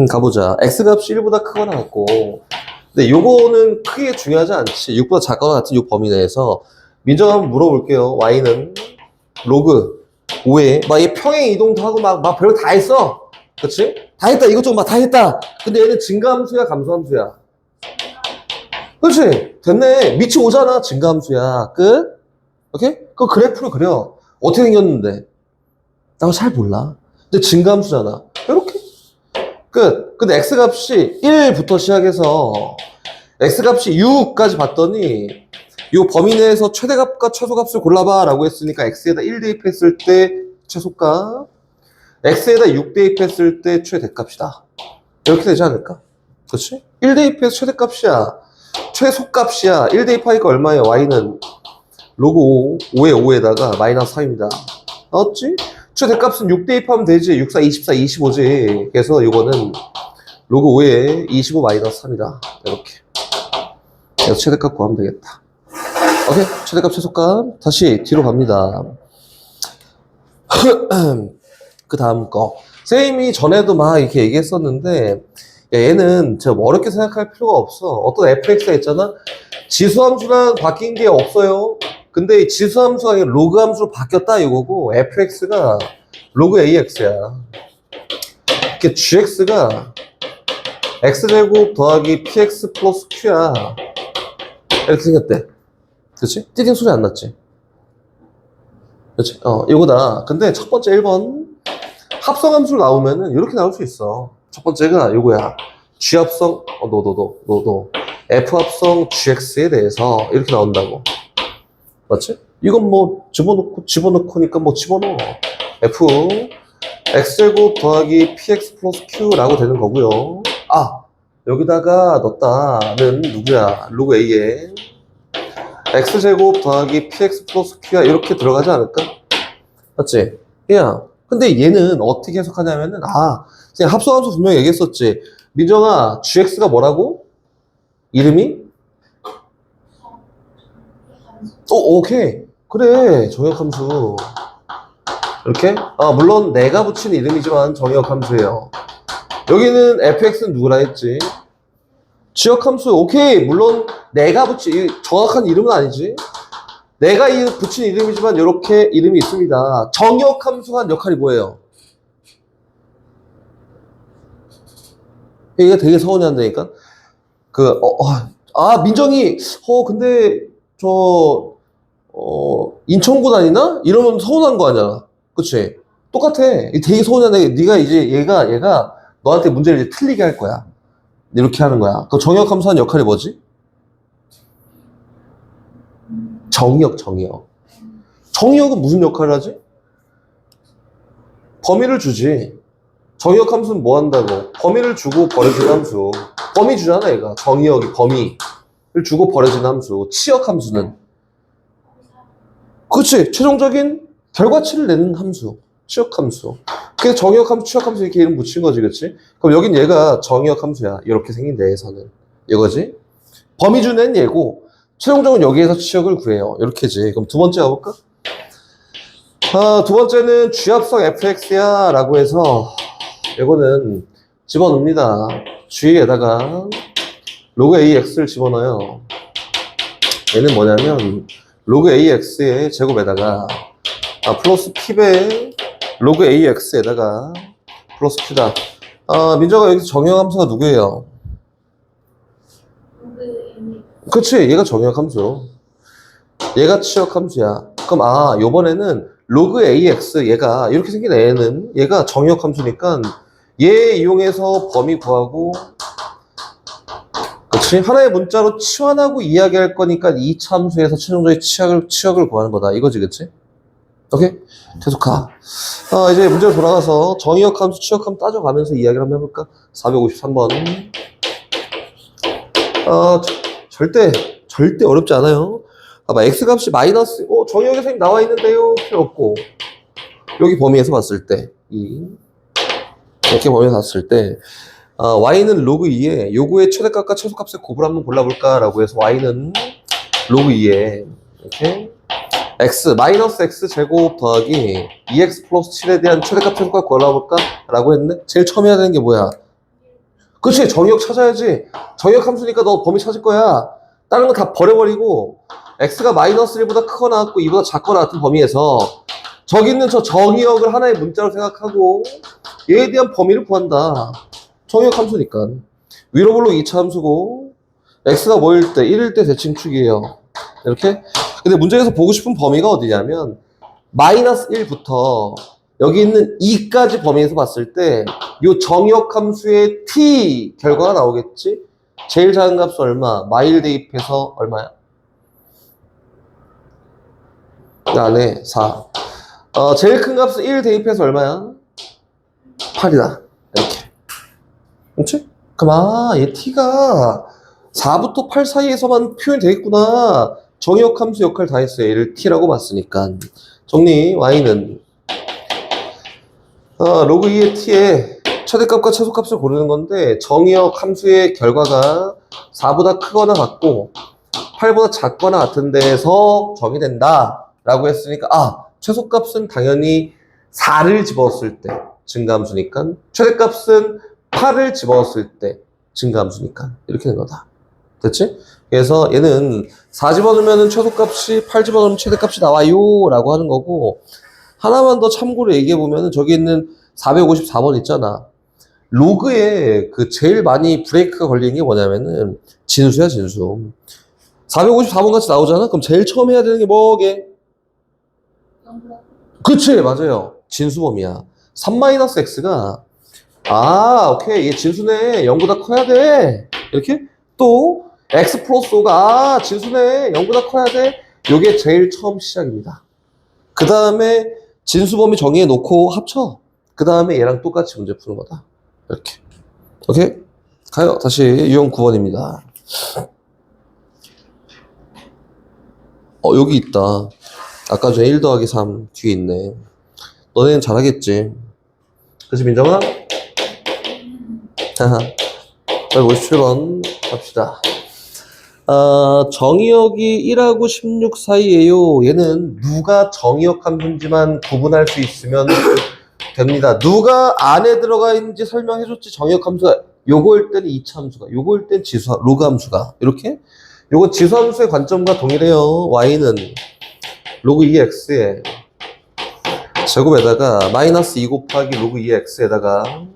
가보자. x값이 1보다 크거나 같고. 근데 요거는 크게 중요하지 않지. 6보다 작거나 같은 요 범위 내에서. 민정아 한번 물어볼게요. y는 로그 5에 막 얘 평행 이동도 하고 막 별거 다 했어. 그치? 다 했다. 이것저것 막 다 했다. 근데 얘는 증가함수야, 감소함수야? 그치? 됐네. 밑이 오잖아. 증가함수야. 끝? 오케이? 그 그래프를 그려. 어떻게 생겼는데? 나 잘 몰라. 근데 증가함수잖아. 이렇게. 끝. 근데 x값이 1부터 시작해서 x값이 6까지 봤더니 이 범위 내에서 최대값과 최소값을 골라봐 라고 했으니까 x에다 1 대입했을 때 최소값, x에다 6 대입했을 때 최대값이다. 이렇게 되지 않을까? 그렇지? 1 대입해서 최대값이야. 최소값이야. 1 대입하니까 얼마예요? y는 로그 5, 5에 5에다가 마이너스 3입니다. 나왔지? 최대값은 6 대입하면 되지. 6, 4, 24, 25지. 그래서 이거는 로그 5에 25 마이너스 3이다. 이렇게. 그래서 최대값 구하면 되겠다. 오케이. 최대값, 최소값. 다시 뒤로 갑니다. 그 다음 거. 선생님이 전에도 막 이렇게 얘기했었는데, 얘는 제가 어렵게 생각할 필요가 없어. 어떤 fx가 있잖아? 지수함수랑 바뀐 게 없어요. 근데 이 지수함수가 아니라 로그함수로 바뀌었다 이거고, fx가 로그 ax야. 이렇게 gx가 x제곱 더하기 px 플러스 q야. 이렇게 생겼대. 그치? 띠딩 소리 안 났지? 그치? 이거다. 근데 첫 번째 1번 합성함수 나오면은 이렇게 나올 수 있어. 첫 번째가 이거야. g합성, f합성 gx에 대해서 이렇게 나온다고. 맞지? 이건 뭐 집어넣고니까 뭐 집어넣어. f x제곱 더하기 px 플러스 q라고 되는 거고요. 아, 여기다가 넣었다는 누구야? 로그 a에 x제곱 더하기 px 플러스 q야 이렇게 들어가지 않을까? 맞지? 야, 근데 얘는 어떻게 해석하냐면은 그냥 합성함수 분명히 얘기했었지. 민정아, gx가 뭐라고? 이름이? 오케이. 그래, 정역함수. 이렇게? 물론 내가 붙인 이름이지만 정역함수예요. 여기는 fx는 누구라 했지? 지역함수. 오케이. 물론 내가 붙인 정확한 이름은 아니지. 내가 붙인 이름이지만 이렇게 이름이 있습니다. 정역함수가 한 역할이 뭐예요? 얘가 되게 서운해 한다니까? 민정이, 근데, 인천고 다니나? 이러면 서운한 거 아니야. 그치? 똑같아. 되게 서운한데, 네가 이제 얘가 너한테 문제를 이제 틀리게 할 거야. 이렇게 하는 거야. 그 정역함수 한 역할이 뭐지? 정역. 정역은 무슨 역할을 하지? 범위를 주지. 정역 함수는 뭐 한다고? 범위를 주고 버려지는 함수. 범위 주잖아, 얘가. 정역이 범위를 주고 버려지는 함수. 치역 함수는. 그치. 최종적인 결과치를 내는 함수. 치역 함수. 그래서 정역 함수, 치역 함수 이렇게 이름 붙인 거지, 그치? 그럼 여긴 얘가 정역 함수야. 이렇게 생긴 데에서는. 이거지? 범위 주는 얘고, 최종적으로 여기에서 치역을 구해요. 이렇게지. 그럼 두 번째 가볼까? 두 번째는 g합성 fx야 라고 해서 이거는 집어넣습니다. g에다가 로그 ax를 집어넣어요. 얘는 뭐냐면 로그 ax의 제곱에다가 플러스 p배 로그 ax에다가 플러스 q다. 민정아 여기서 정역함수가 누구예요? 그치, 얘가 정역함수. 얘가 치역함수야. 그럼 요번에는 로그 ax 얘가 이렇게 생긴 애는 얘가 정역함수니까 얘 이용해서 범위 구하고, 그치? 하나의 문자로 치환하고 이야기할 거니까 이 참수에서 최종적인 치역을 구하는 거다. 이거지, 그치? 오케이? 계속 가. 이제 문제로 돌아가서 정역함수, 치역함수 따져가면서 이야기를 한번 해볼까? 453번. 절대 어렵지 않아요. 봐봐, x값이 마이너스, 정역이 선생님 나와 있는데요. 필요 없고. 여기 범위에서 봤을 때, 이렇게 범위에서 봤을 때, y는 로그 2에 요거의 최대값과 최소값의 곱을 한번 골라볼까라고 해서 y는 로그 2에, 이렇게, 마이너스 x 제곱 더하기 2x 플러스 7에 대한 최대값 최소값 골라볼까라고 했는데, 제일 처음 해야 되는 게 뭐야? 그치, 정의역 찾아야지. 정의역 함수니까 너 범위 찾을 거야. 다른 거 다 버려버리고 x가 마이너스 1보다 크거나 같고 2보다 작거나 같은 범위에서 저기 있는 저 정의역을 하나의 문자로 생각하고 얘에 대한 범위를 구한다. 정의역 함수니까. 위로 볼록 2차 함수고 x가 뭐일 때? 1일 때 대칭축이에요. 이렇게. 근데 문제에서 보고 싶은 범위가 어디냐면 마이너스 1부터 여기 있는 2까지 범위에서 봤을 때 이 정의역 함수의 t 결과가 나오겠지? 제일 작은 값은 얼마? 마일 대입해서 얼마야? 안에 4. 제일 큰 값은 1 대입해서 얼마야? 8이다. 이렇게. 그렇지? 그럼 얘 t가 4부터 8 사이에서만 표현이 되겠구나. 정의역 함수 역할 다 했어요. 얘를 t라고 봤으니까. 정리. y는 로그 2의 t에 최대값과 최소값을 고르는 건데 정의역 함수의 결과가 4보다 크거나 같고 8보다 작거나 같은 데에서 정의된다 라고 했으니까 최소값은 당연히 4를 집어넣었을 때 증가함수니까 최대값은 8을 집어넣었을 때 증가함수니까 이렇게 된 거다. 됐지? 그래서 얘는 4 집어넣으면 최소값이 8 집어넣으면 최대값이 나와요 라고 하는 거고, 하나만 더 참고로 얘기해보면 저기 있는 454번 있잖아. 로그에 그 제일 많이 브레이크가 걸리는 게 뭐냐면은 진수야, 진수. 454번 같이 나오잖아? 그럼 제일 처음 해야 되는 게 뭐게? 그치, 맞아요. 진수범위야. 3-x가 오케이, 얘 진수네. 0보다 커야 돼. 이렇게. 또 x 플러스 5가 진수네. 0보다 커야 돼. 요게 제일 처음 시작입니다. 그 다음에 진수범위 정의해 놓고 합쳐. 그 다음에 얘랑 똑같이 문제 푸는 거다. 이렇게. 오케이? 가요. 다시 유형 9번입니다. 여기 있다. 아까 전에 1 더하기 3 뒤에 있네. 너네는 잘하겠지. 그치, 민정아? 하하. 157번 갑시다. 정의역이 1하고 16 사이에요. 얘는 누가 정의역 함수인지만 구분할 수 있으면 됩니다. 누가 안에 들어가 있는지 설명해줬지. 정의역 함수가 요거일 때는 2차 함수가, 요거일 땐 지수, 로그 함수가 이렇게. 요거 지수 함수의 관점과 동일해요. y는 로그 2x에 제곱에다가 마이너스 2 곱하기 로그 2x에다가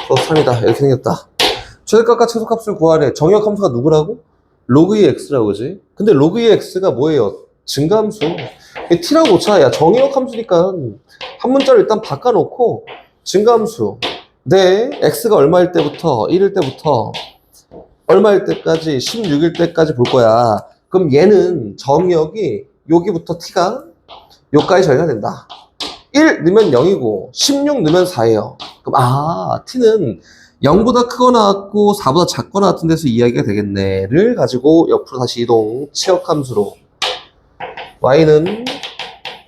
플러스 3이다. 이렇게 생겼다. 최대값과 최소값을 구하래. 정의역 함수가 누구라고? 로그 2x라고, 그지? 근데 로그 2x가 뭐예요? 증가함수. t라고 놓자. 야, 정의역 함수니까 한 문자를 일단 바꿔놓고 증가함수. 네, x가 얼마일 때부터 1일 때부터 얼마일 때까지 16일 때까지 볼 거야. 그럼 얘는 정의역이 여기부터 t가 여기까지 정의가 된다. 1 넣으면 0이고 16 넣으면 4예요. 그럼 t는 0보다 크거나 같고 4보다 작거나 같은 데서 이야기가 되겠네를 가지고 옆으로 다시 이동. 치역함수로 y는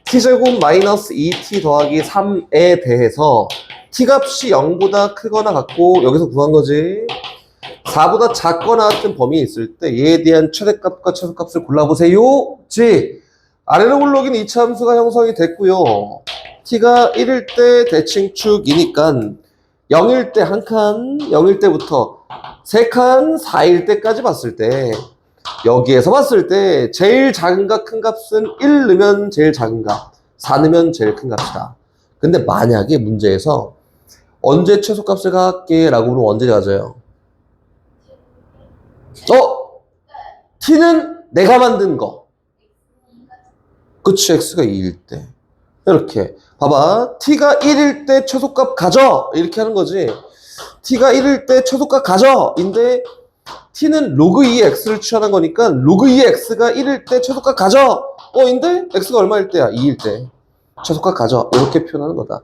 t제곱 마이너스 2t 더하기 3에 대해서 t값이 0보다 크거나 같고 여기서 구한 거지. 4보다 작거나 같은 범위에 있을 때 얘에 대한 최대값과 최소값을 골라보세요. 지 아래로 굴러긴 2차 함수가 형성이 됐고요. t가 1일 때 대칭축이니까 0일 때 한 칸, 0일 때부터 3칸, 4일 때까지 봤을 때 여기에서 봤을 때 제일 작은 값, 큰 값은 1 넣으면 제일 작은 값, 4 넣으면 제일 큰 값이다. 근데 만약에 문제에서 언제 최소값을 갖게 라고 그러면 언제 가져요? t는 내가 만든 거. 그치, x가 2일 때. 이렇게. 봐봐. t가 1일 때 최소값 가져. 이렇게 하는 거지. t가 1일 때 최소값 가져. 인데 t는 로그 2의 x를 취하는 거니까 로그 2의 x가 1일 때 최소값 가져. 인데 x가 얼마일 때야? 2일 때. 최소값 가져. 이렇게 표현하는 거다.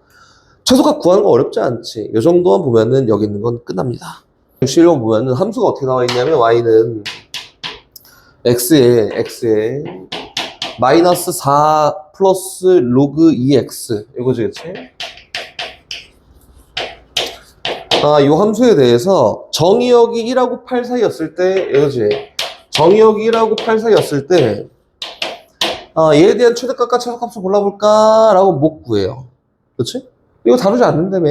최소값 구하는 거 어렵지 않지. 이 정도만 보면은 여기 있는 건 끝납니다. 실로 보면은 함수가 어떻게 나와 있냐면 y는 x에 마이너스 4 플러스 로그 2x 이거지, 그치? 이 함수에 대해서 정의역이 1하고 8 사이였을 때 이거지. 정의역이 1하고 8 사이였을 때 얘에 대한 최대값과 최소값을 골라볼까? 라고 못 구해요. 그치? 이거 다루지 않는다며.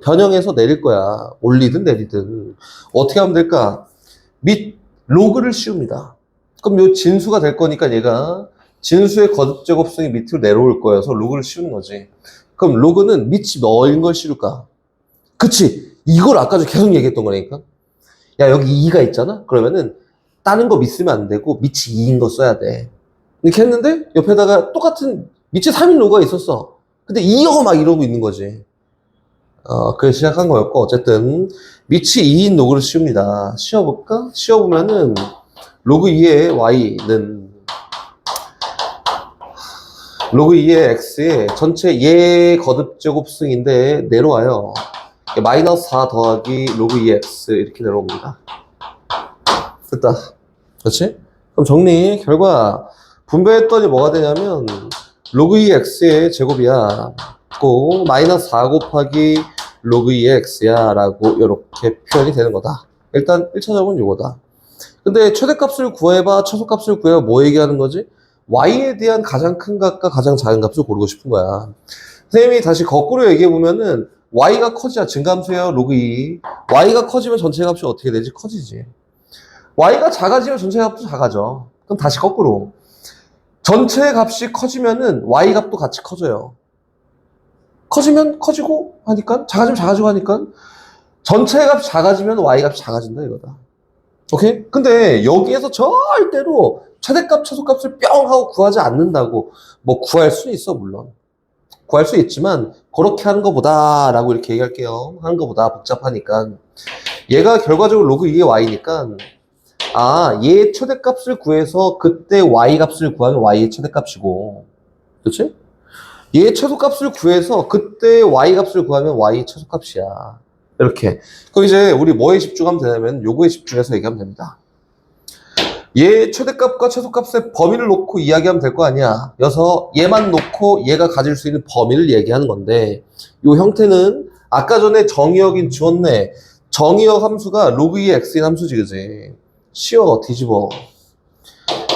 변형해서 내릴 거야. 올리든 내리든. 어떻게 하면 될까? 밑 로그를 씌웁니다. 그럼 요 진수가 될 거니까 얘가 진수의 거듭제곱성이 밑으로 내려올 거여서 로그를 씌우는 거지. 그럼 로그는 밑이 뭐인 걸 씌울까? 그치? 이걸 아까 전 계속 얘기했던 거라니까. 야, 여기 2가 있잖아? 그러면은 다른 거 밑 쓰면 안 되고 밑이 2인 거 써야 돼. 이렇게 했는데 옆에다가 똑같은 밑에 3인 로그가 있었어. 근데 2여 막 이러고 있는 거지. 그래서 시작한 거였고, 어쨌든 밑이 2인 로그를 씌웁니다. 씌워볼까? 씌워보면은 로그 2의 y는 로그 2의 x의 전체 예 거듭제곱승인데 내려와요. 마이너스 4 더하기 로그 2의 x 이렇게 내려옵니다. 됐다. 그렇지? 그럼 정리 결과 분배했더니 뭐가 되냐면 로그 2의 x의 제곱이야. 고 마이너스 4 곱하기 로그 2의 x야 라고 이렇게 표현이 되는 거다. 일단 1차적은 요거다. 근데 최대값을 구해봐, 최소값을 구해봐, 뭐 얘기하는 거지? y에 대한 가장 큰 값과 가장 작은 값을 고르고 싶은 거야. 선생님이 다시 거꾸로 얘기해보면은 y가 커져야 증감수예요, 로그 2. y가 커지면 전체 값이 어떻게 되지? 커지지. y가 작아지면 전체 값도 작아져. 그럼 다시 거꾸로. 전체 값이 커지면은 y 값도 같이 커져요. 커지면 커지고 하니까, 작아지면 작아지고 하니까, 전체 값이 작아지면 y 값이 작아진다 이거다. 오케이? 근데 여기에서 절대로 최대값, 최소값을 뿅 하고 구하지 않는다고. 뭐 구할 수는 있어, 물론. 구할 수 있지만 그렇게 하는 것보다 라고 이렇게 얘기할게요. 하는 것보다 복잡하니까. 얘가 결과적으로 로그 2의 y니까 얘 최대값을 구해서 그때 y 값을 구하면 y의 최대값이고, 그렇지? 얘 최소값을 구해서 그때 y 값을 구하면 y의 최소값이야. 이렇게. 그럼 이제 우리 뭐에 집중하면 되냐면 요거에 집중해서 얘기하면 됩니다. 얘 최대값과 최소값의 범위를 놓고 이야기하면 될 거 아니야. 그래서 얘만 놓고 얘가 가질 수 있는 범위를 얘기하는 건데, 요 형태는 아까 전에 정의역인 지웠네. 정의역 함수가 로그 2의 x인 함수지, 그지? 쉬워, 뒤집어.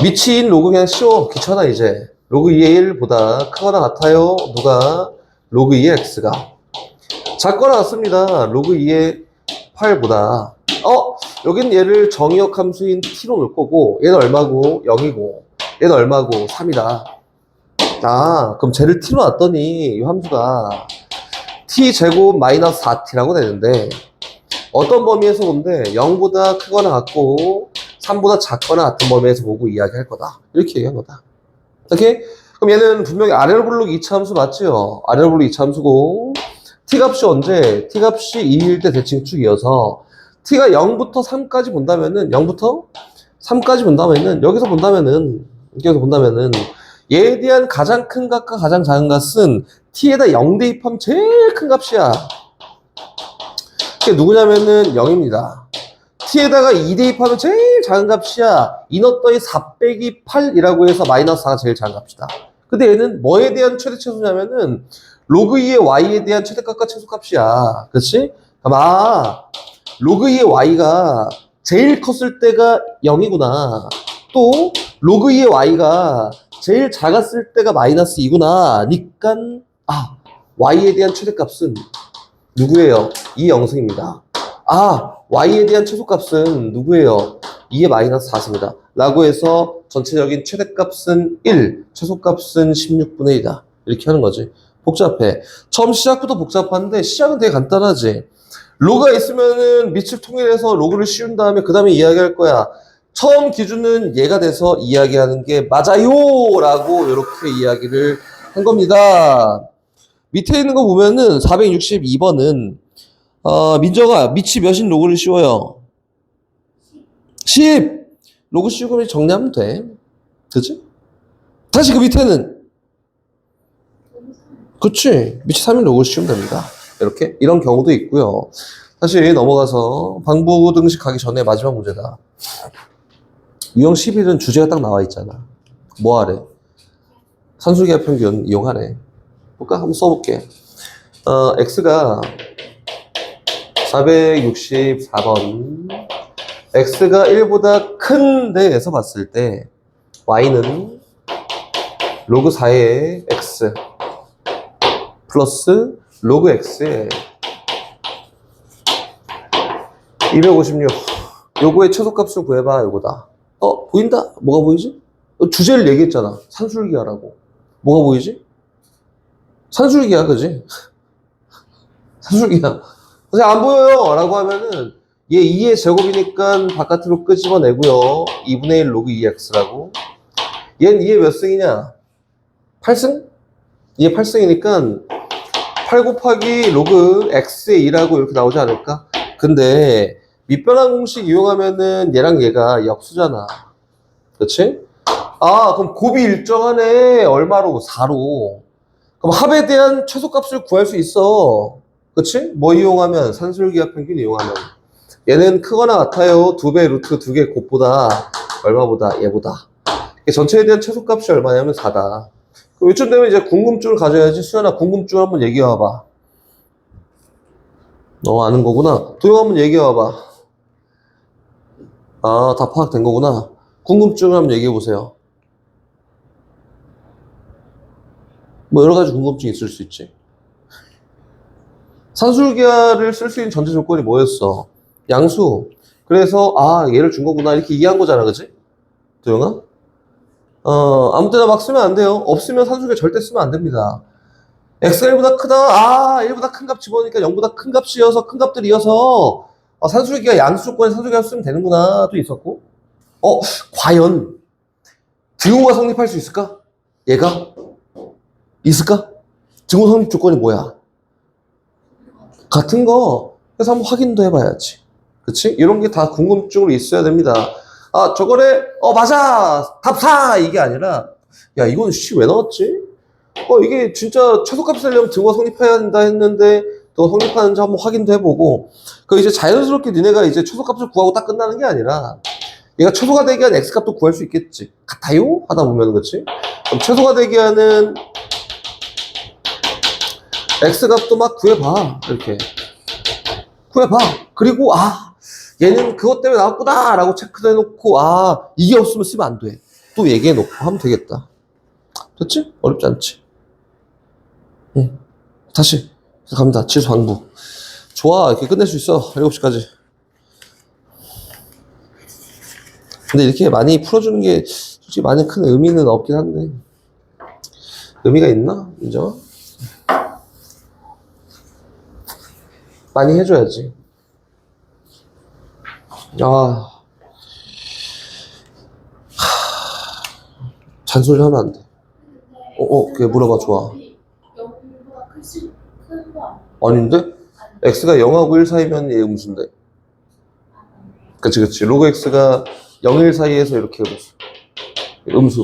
미치인 로그 그냥 쉬워, 귀찮아 이제. 로그 2의 1보다 크거나 같아요. 누가? 로그 2의 x가. 작거나 같습니다. 로그 2의 8보다. 여긴 얘를 정의역 함수인 t로 놓을 거고, 얘는 얼마고? 0이고, 얘는 얼마고? 3이다. 그럼 쟤를 t로 놨더니 이 함수가 t제곱 마이너스 4t라고 되는데, 어떤 범위에서 본데 0보다 크거나 같고 3보다 작거나 같은 범위에서 보고 이야기할 거다. 이렇게 얘기한 거다. 오케이? 그럼 얘는 분명히 아래로 부르기 2차 함수 맞지요? 아래로 부르기 2차 함수고, t값이 언제? t값이 2일 때 대칭축이어서 t가 0부터 3까지 본다면은, 0부터 3까지 본다면은, 여기서 본다면은, 얘에 대한 가장 큰 값과 가장 작은 값은 t에다 0 대입하면 제일 큰 값이야. 그게 누구냐면은 0입니다. t에다가 2 대입하면 제일 작은 값이야. 이 넣었더니 4 빼기 8이라고 해서 마이너스 4가 제일 작은 값이다. 근데 얘는 뭐에 대한 최대 최소냐면은 로그 2의 y에 대한 최대값과 최소값이야. 그렇지? 그럼 로그 2의 y가 제일 컸을 때가 0이구나. 또 로그 2의 y가 제일 작았을 때가 마이너스 2구나. 니깐 y에 대한 최대값은 누구예요? 2의 영승입니다. y에 대한 최소값은 누구예요? 2의 마이너스 4입니다. 라고 해서 전체적인 최대값은 1, 최소값은 16분의 1이다. 이렇게 하는 거지. 복잡해. 처음 시작부터 복잡한데 시작은 되게 간단하지. 로그가 있으면은 밑을 통일해서 로그를 씌운 다음에 그 다음에 이야기할 거야. 처음 기준은 얘가 돼서 이야기하는 게 맞아요! 라고 이렇게 이야기를 한 겁니다. 밑에 있는 거 보면은 462번은 민정아, 밑이 몇인 로그를 씌워요? 10! 로그 씌우고 정리하면 돼. 그치? 다시 그 밑에는? 그치? 밑이 3인 로그를 씌우면 됩니다. 이렇게? 이런 경우도 있고요. 다시 넘어가서 방부등식 하기 전에 마지막 문제다. 유형 11은 주제가 딱 나와 있잖아. 뭐 하래? 산술계합 평균 이용하래. 볼까? 한번 써볼게. x가 464번. x가 1보다 큰 데에서 봤을 때 y는 로그 4의 x 플러스 로그 x에 256 요거의 최소값을 구해봐. 요거다. 보인다? 뭐가 보이지? 주제를 얘기했잖아. 산술기하라고. 뭐가 보이지? 산술기야, 그지? 산술기야. 선생님 안 보여요 라고 하면은 얘 2의 제곱이니까 바깥으로 끄집어내고요. 2분의 1 로그 2x라고. 얘는 2의 몇 승이냐? 8승? 2의 8승이니까 8 곱하기 로그 x의 2라고 이렇게 나오지 않을까? 근데 밑변환 공식 이용하면은 얘랑 얘가 역수잖아. 그치? 그럼 곱이 일정하네. 얼마로? 4로. 그럼 합에 대한 최소값을 구할 수 있어. 그치? 뭐 이용하면? 산술기하 평균 이용하면. 얘는 크거나 같아요. 2배 루트 2개 곱보다 얼마보다? 얘보다. 전체에 대한 최소값이 얼마냐면 4다. 그럼 이쯤 되면 이제 궁금증을 가져야지. 수연아, 궁금증 한번 얘기해와봐. 너 아는 거구나. 도영 한번 얘기해와봐. 다 파악된 거구나. 궁금증을 한번 얘기해보세요. 뭐 여러 가지 궁금증이 있을 수 있지. 산술기하를 쓸 수 있는 전제 조건이 뭐였어? 양수. 그래서 얘를 준 거구나 이렇게 이해한 거잖아, 그치? 도영아? 아무 때나 막 쓰면 안 돼요. 없으면 산술기하 절대 쓰면 안 됩니다. x가 1보다 크다. 1보다 큰 값 집어넣으니까 0보다 큰 값이어서 큰 값들이어서 산술기하 양수 조건에 산술기하 쓰면 되는구나 또 있었고. 과연 등호가 성립할 수 있을까? 얘가? 있을까? 등호 성립 조건이 뭐야? 같은 거. 그래서 한번 확인도 해봐야지. 그치? 이런 게 다 궁금증으로 있어야 됩니다. 저거래? 맞아! 답 4! 이게 아니라, 야, 이건 왜 나왔지? 이게 진짜 최소값이 되려면 등호 성립해야 한다 했는데, 등호 성립하는지 한번 확인도 해보고, 이제 자연스럽게 니네가 이제 최소값을 구하고 딱 끝나는 게 아니라, 얘가 최소가 되게 한 x값도 구할 수 있겠지. 같아요? 하다 보면, 그치? 그럼 최소가 되게 하는 x값도 막 구해봐. 이렇게. 구해봐. 그리고, 얘는 그것 때문에 나왔구나! 라고 체크도 해놓고, 이게 없으면 쓰면 안 돼. 또 얘기해놓고 하면 되겠다. 됐지? 어렵지 않지? 응. 다시. 갑니다. 지수 방부. 좋아. 이렇게 끝낼 수 있어. 7시까지. 근데 이렇게 많이 풀어주는 게 솔직히 많이 큰 의미는 없긴 한데. 의미가 있나? 인정? 많이 해줘야지. 잔소리 하면 안 돼. 그게 물어봐, 좋아. 0보다 큰 거 아닌데? x가 0하고 1 사이면 얘 음수인데. 그치. 로그 x가 0, 1 사이에서 이렇게 음수.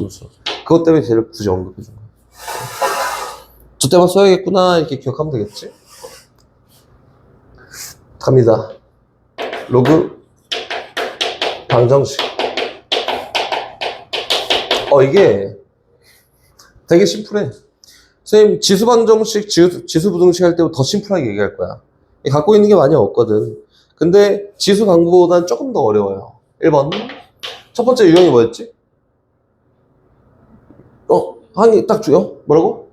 그것 때문에 쟤를 굳이 언급해준 거야. 저 때만 써야겠구나, 이렇게 기억하면 되겠지? 갑니다. 로그 방정식. 이게 되게 심플해. 선생님, 지수 방정식, 지수 부등식 할 때보다 더 심플하게 얘기할 거야. 갖고 있는 게 많이 없거든. 근데 지수 방법보다는 조금 더 어려워요. 1번. 첫 번째 유형이 뭐였지? 항이 딱 줘요? 뭐라고?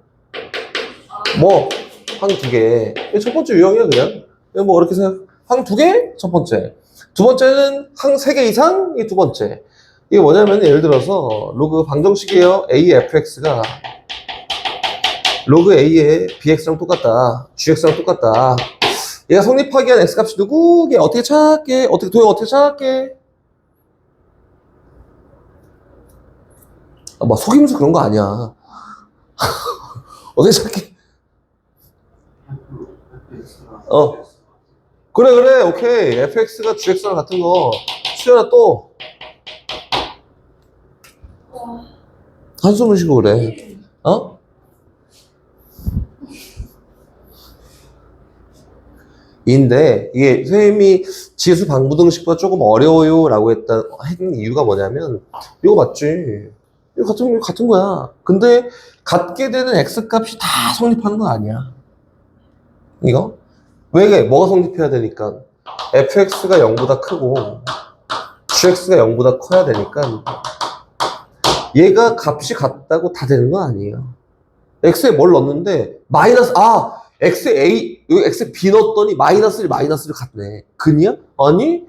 항 2개. 첫 번째 유형이야, 그냥. 뭐, 이렇게 생각. 항 2개? 첫 번째. 두 번째는 항 3개 이상? 이 두 번째. 이게 뭐냐면, 예를 들어서, 로그 방정식이에요. A, fx가 로그 A의 bx랑 똑같다. gx랑 똑같다. 얘가 성립하기 위한 x값이 누구게? 어떻게 찾게? 도형 어떻게 찾게? 막 속이면서 그런 거 아니야. 어떻게 찾게? 그래. 오케이. fx가 gx랑 같은 거. 수연아 또. 한숨을 쉬고 그래. 인데 이게 선생님이 지수 방부등식보다 조금 어려워요 라고 했던 이유가 뭐냐면 이거 맞지? 이거 같은 거야. 근데 갖게 되는 x값이 다 성립하는 건 아니야. 이거? 왜? 뭐가 성립해야 되니까 fx가 0보다 크고 gx가 0보다 커야 되니까 얘가 값이 같다고 다 되는 건 아니에요. x에 뭘 넣었는데 마이너스 여기 X에 B 넣었더니 마이너스 1, 마이너스 1 같네. 근이야? 아니,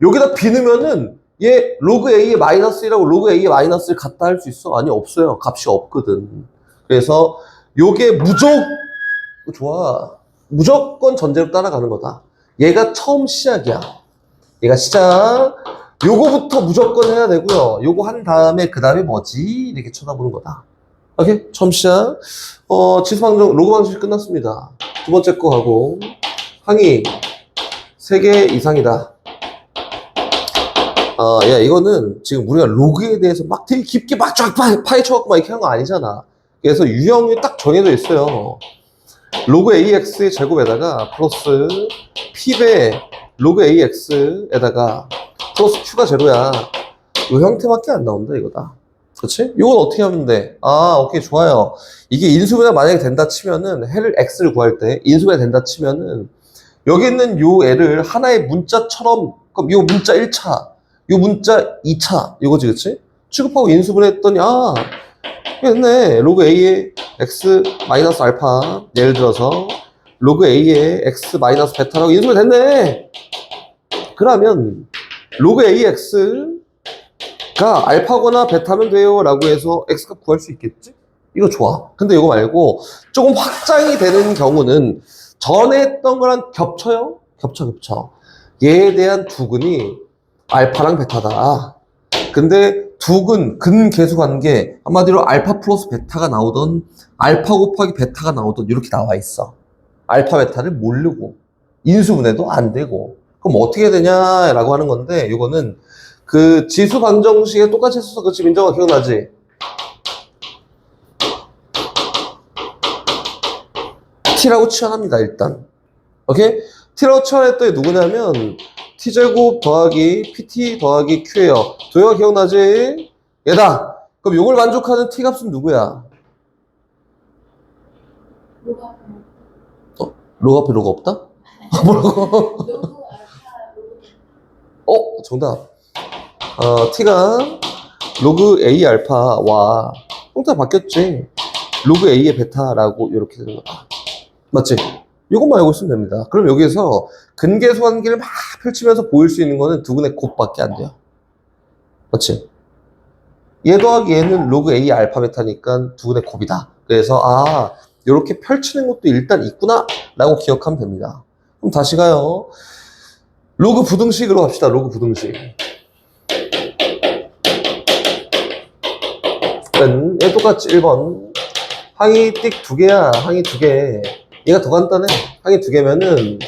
여기다 B 넣으면은 얘 로그 A의 마이너스 1하고 로그 A의 마이너스 1 같다 할 수 있어? 아니, 없어요. 값이 없거든. 그래서 요게 좋아. 무조건 전제로 따라가는 거다. 얘가 처음 시작이야. 얘가 시작. 요거부터 무조건 해야 되고요. 요거 한 다음에 그 다음에 뭐지? 이렇게 쳐다보는 거다. 오케이? 처음 시작. 지수 방정, 로그 방정식 끝났습니다. 두 번째 거 하고, 항이 3개 이상이다. 야, 이거는 지금 우리가 로그에 대해서 막 되게 깊게 막 쫙 파헤쳐갖고 막 이렇게 한 거 아니잖아. 그래서 유형이 딱 정해져 있어요. 로그 AX의 제곱에다가 플러스 P배 로그 AX에다가 플러스 Q가 제로야. 이 형태밖에 안 나온다, 이거다. 그렇지? 이건 어떻게 하면 돼? 오케이, 좋아요. 이게 인수분해 만약에 된다 치면은 해를 X를 구할 때 인수분해 된다 치면은 여기 있는 요 애를 하나의 문자처럼, 그럼 요 문자 1차, 요 문자 2차, 이거지, 그치? 취급하고 인수분해 했더니, 됐네. 로그 A의 X 마이너스 알파, 예를 들어서, 로그 A의 X 마이너스 베타라고 인수분해 됐네. 그러면, 로그 AX가 알파거나 베타면 돼요. 라고 해서 X값 구할 수 있겠지? 이거 좋아. 근데 이거 말고, 조금 확장이 되는 경우는, 전에 했던 거랑 겹쳐요? 겹쳐. 얘에 대한 두근이 알파랑 베타다. 근데 근계수 관계, 한마디로 알파 플러스 베타가 나오던, 알파 곱하기 베타가 나오던, 이렇게 나와 있어. 알파 베타를 모르고, 인수분해도 안 되고. 그럼 어떻게 해야 되냐라고 하는 건데, 이거는 그 지수 방정식에 똑같이 했었어. 그치? 민정아, 기억나지? T라고 치환합니다, 일단. 오케이? T라고 치환했더니 누구냐면, T제곱 더하기 PT 더하기 Q예요. 도영아 기억나지? 얘다. 그럼 요걸 만족하는 T값은 누구야? 로그 로그 앞에 로그 없다? 뭐라고? 로그 알파 로그 정답. T가 로그 A 알파와 형태가 바뀌었지. 로그 A의 베타라고 이렇게 되는 거다. 맞지? 이것만 알고 있으면 됩니다. 그럼 여기에서 근계수 관계를 막 펼치면서 보일 수 있는 거는 두근의 곱밖에 안 돼요. 맞지? 얘 더하기 얘는 로그 A 알파 베타니까 두근의 곱이다. 그래서 이렇게 펼치는 것도 일단 있구나 라고 기억하면 됩니다. 그럼 다시 가요. 로그 부등식으로 갑시다. 로그 부등식. 얘 똑같이 1번. 항이 띡 2개야. 항이 2개. 얘가 더 간단해. 항이 2개면은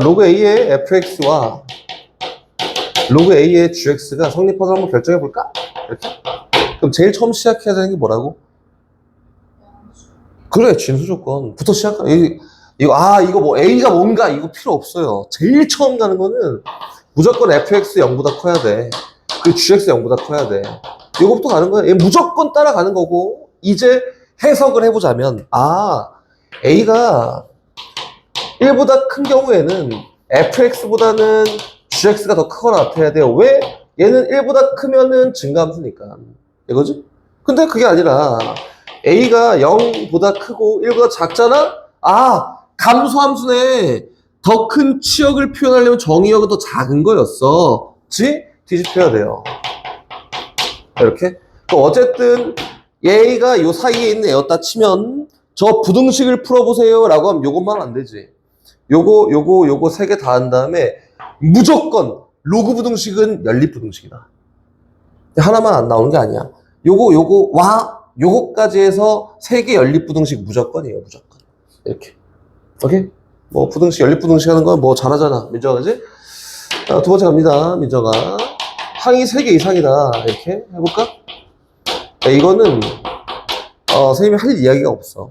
로그 A의 fx와 로그 A의 gx가 성립하도록 한번 결정해볼까? 이렇게. 그럼 제일 처음 시작해야 되는 게 뭐라고? 그래, 진수 조건부터 시작하. 이거 뭐 A가 뭔가 이거 필요 없어요. 제일 처음 가는 거는 무조건 fx 0보다 커야 돼. 그리고 gx 0보다 커야 돼. 이거부터 가는 거야. 얘 무조건 따라가는 거고, 이제 해석을 해보자면, A가 1보다 큰 경우에는 fx보다는 gx가 더 크거나 같아야 돼요. 왜? 얘는 1보다 크면은 증가함수니까. 이거지? 근데 그게 아니라 A가 0보다 크고 1보다 작잖아? 감소함수네. 더 큰 치역을 표현하려면 정의역은 더 작은 거였어. 그치? 뒤집혀야 돼요. 이렇게. 어쨌든 A가 요 사이에 있는 애였다 치면 저 부등식을 풀어보세요 라고 하면 요것만 안 되지. 요거 3개 다 한 다음에 무조건 로그 부등식은 연립 부등식이다. 하나만 안 나오는 게 아니야. 요거까지 해서 3개 연립 부등식 무조건이에요. 무조건. 이렇게. 오케이? 뭐 부등식 연립 부등식 하는 건 뭐 잘하잖아. 민정아, 그지? 두 번째 갑니다. 민정아. 항이 3개 이상이다. 이렇게 해볼까? 이거는 선생님이 할 이야기가 없어.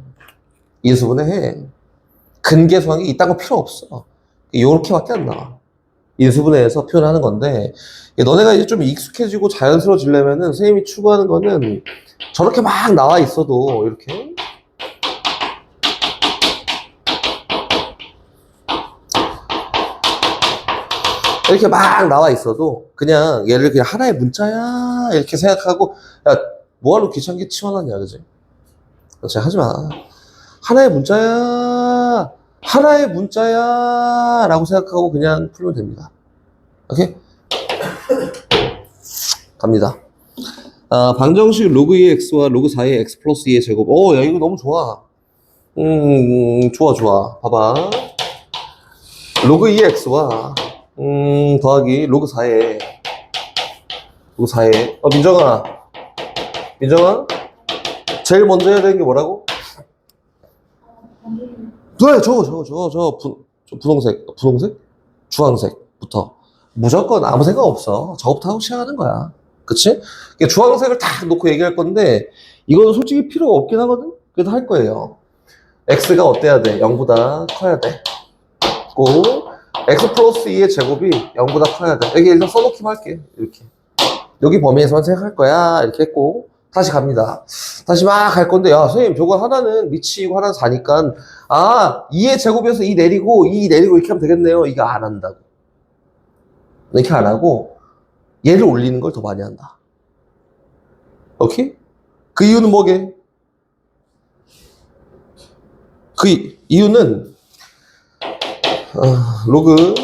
인수분해 해. 근계수항이 이딴 거 필요 없어. 요렇게밖에 안 나와. 인수분해해서 표현하는 건데, 너네가 이제 좀 익숙해지고 자연스러워지려면은 선생님이 추구하는 거는 저렇게 막 나와 있어도 이렇게 막 나와 있어도 그냥 얘를 그냥 하나의 문자야 이렇게 생각하고, 야, 뭐하러 귀찮게 치환하냐, 그지? 그렇지, 하지 마. 하나의 문자야 하나의 문자야 라고 생각하고 그냥 풀면 됩니다. 오케이? 갑니다. 방정식 로그 2의 x와 로그 4의 x 플러스 2의 제곱. 야, 이거 너무 좋아. 좋아. 봐봐. 로그 2의 x와, 더하기 로그 4의, 민정아. 제일 먼저 해야 되는 게 뭐라고? 네, 분홍색? 주황색부터. 무조건 아무 생각 없어. 저거부터 하고 시작하는 거야. 그치? 주황색을 딱 놓고 얘기할 건데, 이거는 솔직히 필요가 없긴 하거든? 그래도 할 거예요. x가 어때야 돼? 0보다 커야 돼. 고, x 플러스 2의 제곱이 0보다 커야 돼. 여기 일단 써놓기만 할게. 이렇게. 여기 범위에서만 생각할 거야. 이렇게 했고, 다시 갑니다. 다시 막 갈 건데, 야, 선생님, 저거 하나는 미치고 하나는 4니까, 2의 제곱에서 2 내리고, 2 내리고 이렇게 하면 되겠네요. 이거 안 한다고. 이렇게 안 하고, 얘를 올리는 걸 더 많이 한다. 오케이? 그 이유는 뭐게? 그 이유는, 로그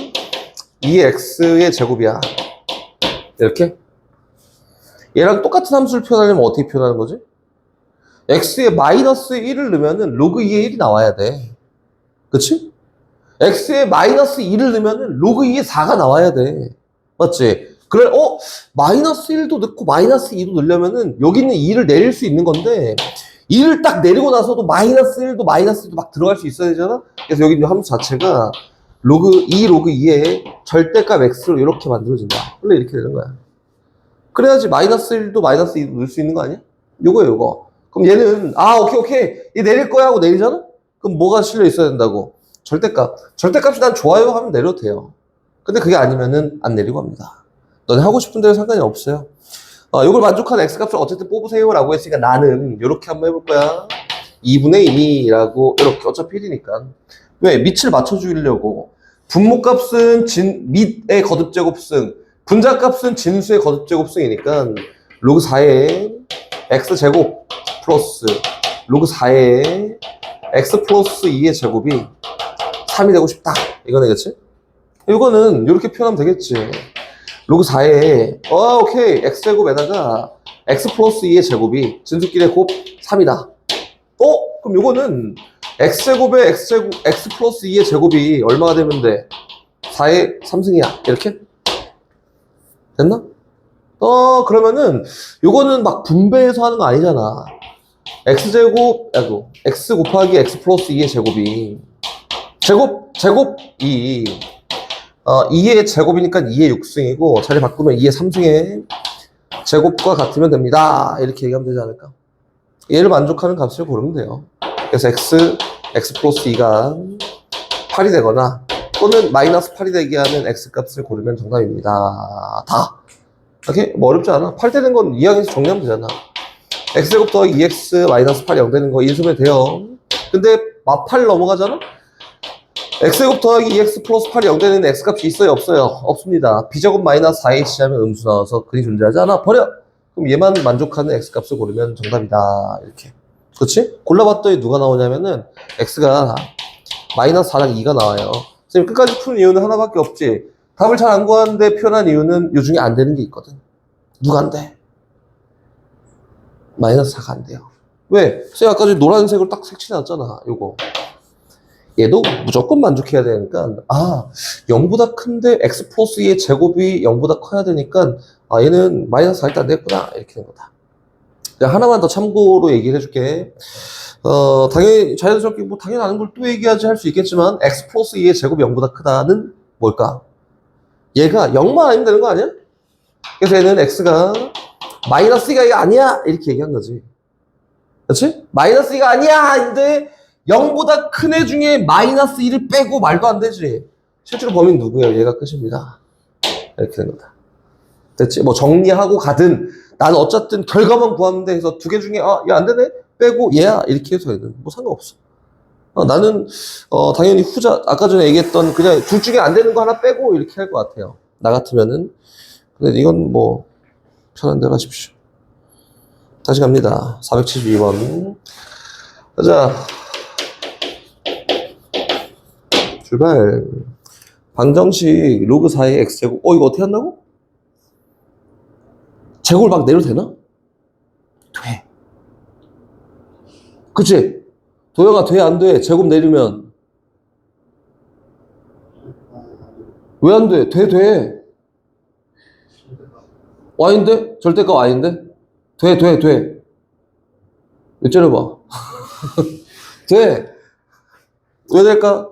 2x의 제곱이야. 이렇게? 얘랑 똑같은 함수를 표현하려면 어떻게 표현하는 거지? x에 마이너스 1을 넣으면은 로그 2의 1이 나와야 돼. 그치? x에 마이너스 2를 넣으면은 로그 2의 4가 나와야 돼. 맞지? 그래, 마이너스 1도 넣고 마이너스 2도 넣으려면은 여기는 2를 내릴 수 있는 건데 2를 딱 내리고 나서도 마이너스 1도 마이너스 2도 막 들어갈 수 있어야 되잖아? 그래서 여기 있는 함수 자체가 로그 2의 절대값 x로 이렇게 만들어진다. 원래 이렇게 되는 거야. 그래야지 마이너스 1도 마이너스 2도 넣을 수 있는 거 아니야? 요거. 그럼 얘는, 오케이. 얘 내릴 거야 하고 내리잖아? 그럼 뭐가 실려 있어야 된다고? 절대값. 절대값이 난 좋아요 하면 내려도 돼요. 근데 그게 아니면은 안 내리고 합니다. 너네 하고 싶은 대로 상관이 없어요. 요걸 만족한 x값을 어쨌든 뽑으세요 라고 했으니까 나는 요렇게 한번 해볼 거야. 2분의 2라고 이렇게 어차피 1이니까. 왜? 밑을 맞춰주려고. 분모값은 밑의 거듭제곱승, 분자값은 진수의 거듭제곱승이니까 로그 4의 x제곱 플러스 로그 4의 x 플러스 2의 제곱이 3이 되고 싶다. 이거네, 그치? 이거는 이렇게 표현하면 되겠지. 로그 4의 오케이. x제곱에다가 x 플러스 2의 제곱이 진수끼리의 곱 3이다. 그럼 요거는 x제곱에 x 플러스 2의 제곱이 얼마가 되면 돼? 4의 3승이야. 이렇게? 됐나? 그러면은 요거는 막 분배해서 하는 거 아니잖아. x제곱, x 곱하기 x 플러스 2의 제곱이 제곱 2. 2의 제곱이니까 2의 6승이고 자리 바꾸면 2의 3승의 제곱과 같으면 됩니다. 이렇게 얘기하면 되지 않을까? 얘를 만족하는 값을 고르면 돼요. 그래서 x 플러스 2가 8이 되거나 또는 마이너스 8이 되게 하는 x 값을 고르면 정답입니다. 다. 오케이? 뭐 어렵지 않아. 8 되는 건 이항에서 정리하면 되잖아. x제곱 더하기 2x 마이너스 8이 0 되는 거 인수면 돼요. 근데 8 넘어가잖아? x제곱 더하기 2x 플러스 8이 0 되는 x값이 있어요? 없어요? 없습니다. b제곱 마이너스 4h 하면 음수 나와서 그게 존재하지 않아? 버려! 그럼 얘만 만족하는 x값을 고르면 정답이다. 이렇게. 그렇지? 골라봤더니 누가 나오냐면은 x가 마이너스 4랑 2가 나와요. 선생님 끝까지 푸는 이유는 하나밖에 없지. 답을 잘 안 구하는데 표현한 이유는 요 중에 안 되는 게 있거든. 누가 안 돼? 마이너스 4가 안 돼요. 왜? 선생님 아까 전에 노란색으로 딱 색칠해놨잖아. 요거. 얘도 무조건 만족해야 되니까 0보다 큰데 x 플러스 2의 제곱이 0보다 커야 되니까 얘는 마이너스 4 일단 냈구나. 이렇게 된 거다. 하나만 더 참고로 얘기를 해줄게. 당연히 자연스럽게 뭐 당연히 아는 걸 또 얘기하지 할 수 있겠지만 x 플러스 2의 제곱이 0보다 크다는 뭘까? 얘가 0만 아니면 되는 거 아니야? 그래서 얘는 x가 마이너스 2가 아니야 이렇게 얘기한 거지. 그렇지? 마이너스 2가 아니야 근데 0보다 큰 애 중에 마이너스 2를 빼고 말도 안 되지. 실제로 범위는 누구예요? 얘가 끝입니다. 이렇게 된 거다. 됐지? 뭐 정리하고 가든 나는 어쨌든 결과만 구하면 돼 해서 두 개 중에 얘 안 되네? 빼고 얘야 이렇게 해서 얘는 뭐 상관없어. 나는 당연히 후자 아까 전에 얘기했던 그냥 둘 중에 안 되는 거 하나 빼고 이렇게 할 것 같아요. 나 같으면은. 근데 이건 뭐 편한 대로 하십시오. 다시 갑니다. 472번. 자 출발. 방정식 로그 4의 x제곱. 이거 어떻게 한다고? 제곱을 막 내려도 되나? 돼. 그치? 도영아, 돼, 안 돼? 제곱 내리면. 왜 안 돼? 돼. y인데? 절대값 y인데? 돼. 왜 째려봐? 돼. 왜 될까?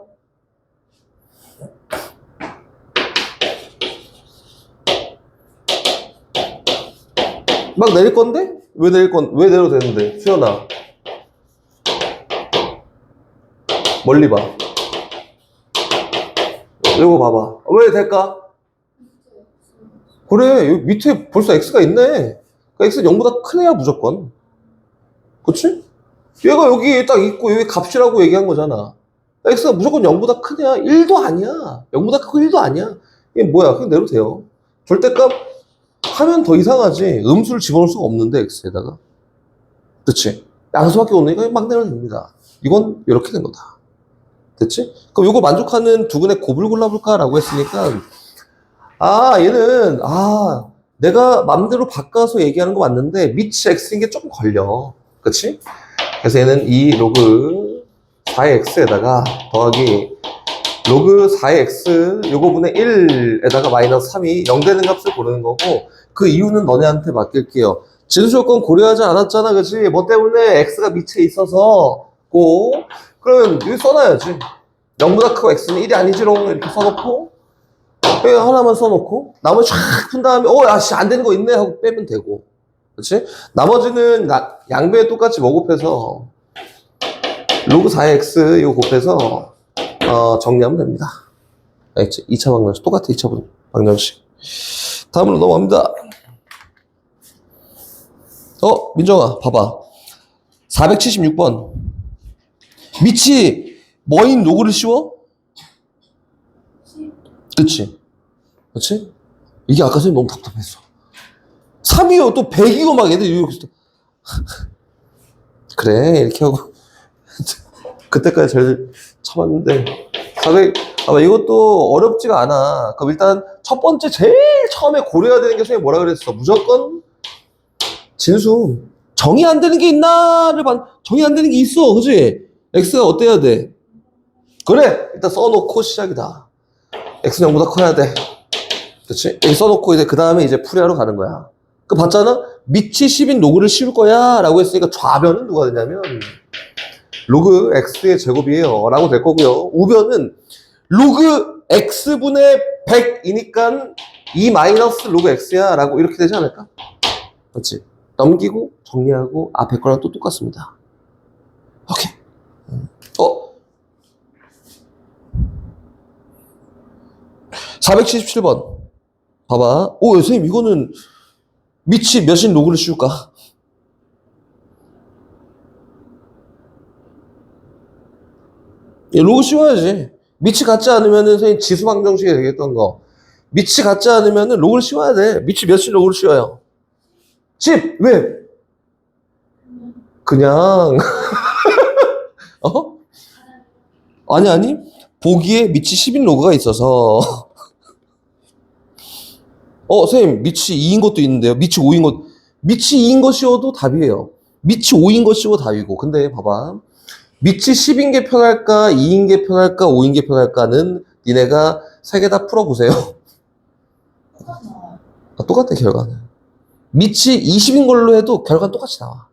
막 내릴 건데? 왜 내려도 되는데? 수연아. 멀리 봐. 이거 봐봐. 왜 될까? 그래, 여기 밑에 벌써 x가 있네. 그러니까 x는 0보다 큰 애야, 무조건. 그치? 얘가 여기 딱 있고, 여기 값이라고 얘기한 거잖아. x가 무조건 0보다 큰 애야. 1도 아니야. 0보다 크고 1도 아니야. 이게 뭐야? 그냥 내려도 돼요. 절대값 하면 더 이상하지. 음수를 집어넣을 수가 없는데, x에다가. 그치? 양수밖에 없으니까 막 내려도 됩니다. 이건 이렇게 된 거다. 됐지? 그럼 이거 만족하는 두근의 곱을 골라볼까라고 했으니까, 얘는, 내가 맘대로 바꿔서 얘기하는 거 맞는데, 밑이 x인 게 조금 걸려. 그치? 그래서 얘는 이 로그 4의 x에다가 더하기 로그 4의 x 요거 분의 1에다가 마이너스 3이 0 되는 값을 고르는 거고, 그 이유는 너네한테 맡길게요. 진수 요건 고려하지 않았잖아, 그치? 뭐 때문에 x가 밑에 있어서 그러면 여기 써놔야지. 0보다 크고 x는 1이 아니지롱 이렇게 써놓고, 하나만 써놓고 나머지 쫙 푼 다음에 안 되는 거 있네 하고 빼면 되고, 그렇지? 나머지는 양배에 똑같이 뭐 곱해서 로그 4의 x 이거 곱해서 정리하면 됩니다. 알겠지? 2차 방정식 똑같아. 2차 방정식. 다음으로 넘어갑니다. 민정아 봐봐. 476번 밑이 뭐인 로그를 씌워? 그치? 그치? 이게 아까 전에 너무 답답했어. 3이요, 또 100이요, 막 애들 이렇게. 그래, 이렇게 하고. 그때까지 잘 참았는데. 이것도 어렵지가 않아. 그럼 일단 첫 번째, 제일 처음에 고려해야 되는 게 선생님 뭐라 그랬어? 무조건 진수. 정의 안 되는 게 있나를 정의 안 되는 게 있어. 그치? x가 어때야 돼? 그래, 일단 써놓고 시작이다. x는 0보다 커야 돼. 그치? 여기 써놓고 이제 그 다음에 이제 풀이하러 가는 거야. 봤잖아? 밑이 10인 로그를 씌울 거야 라고 했으니까 좌변은 누가 되냐면 로그 x의 제곱이에요 라고 될 거고요. 우변은 로그 x분의 100이니까 2 마이너스 로그 x야 라고 이렇게 되지 않을까? 그렇지? 넘기고 정리하고 앞에 거랑 또 똑같습니다. 오케이. 477번 봐봐. 선생님 이거는 밑이 몇인 로그를 씌울까? 로그 씌워야지. 밑이 같지 않으면은 선생님 지수 방정식에 되겠던 거. 밑이 같지 않으면은 로그를 씌워야 돼. 밑이 몇인 로그를 씌워요? 10! 왜? 그냥. 아니. 보기에 밑이 10인 로그가 있어서. 선생님, 밑이 2인 것도 있는데요. 밑이 5인 것, 밑이 2인 것 씌워도 답이에요. 밑이 5인 것 씌워 답이고. 근데 봐봐. 밑이 10인 게 편할까, 2인 게 편할까, 5인 게 편할까는 니네가 3개 다 풀어보세요. 똑같아, 결과는. 밑이 20인 걸로 해도 결과는 똑같이 나와.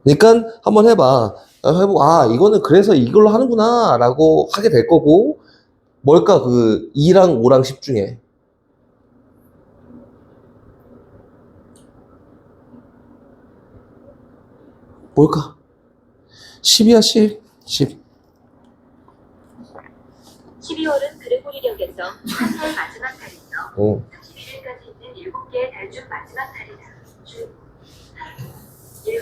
그러니까 한번 해봐. 해보고, 이거는 그래서 이걸로 하는구나, 라고 하게 될 거고, 뭘까, 2랑 5랑 10 중에. 뭘까? 10이야, 10. 10. 12월은 그레고리력에서 한 달 마지막 달이며 31일까지 있는 7개의 달 중 마지막 달이다. 주 7.